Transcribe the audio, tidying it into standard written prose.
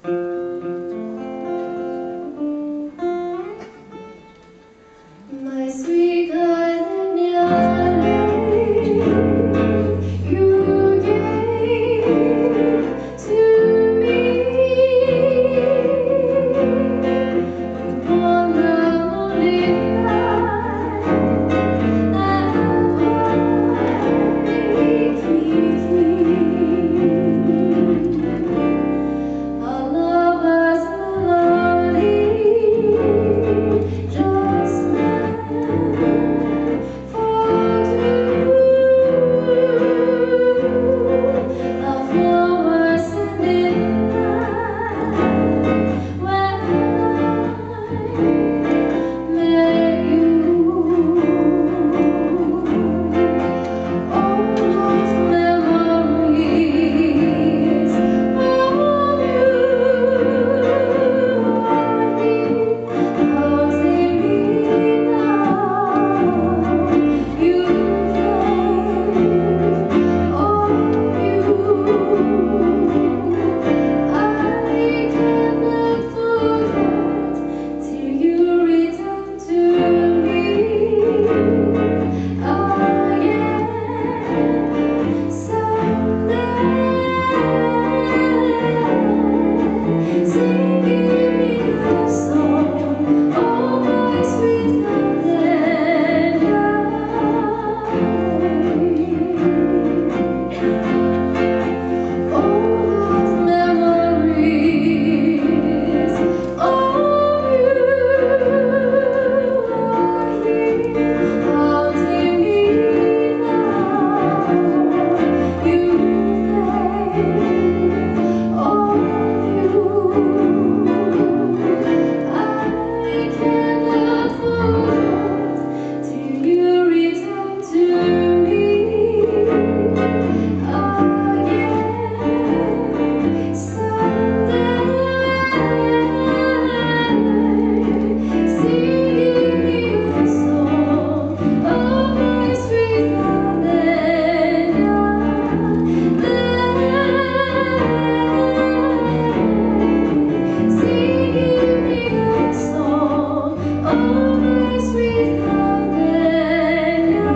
My sweet Gardenia, you gave to me upon the morning light that our love was lovely, just meant for two. Our flowers in midnight when I met you. All those memories of you are here holding me now. You gave all you. I cannot forget till you return to me. Again someday, singing me a song, oh my sweet Gardenia. All those memories of you are here holding me now. You gave all you. I cannot forget till you return to me. Again someday, singing me a song, oh my sweet Gardenia. Singing me a song, oh my sweet Gardenia.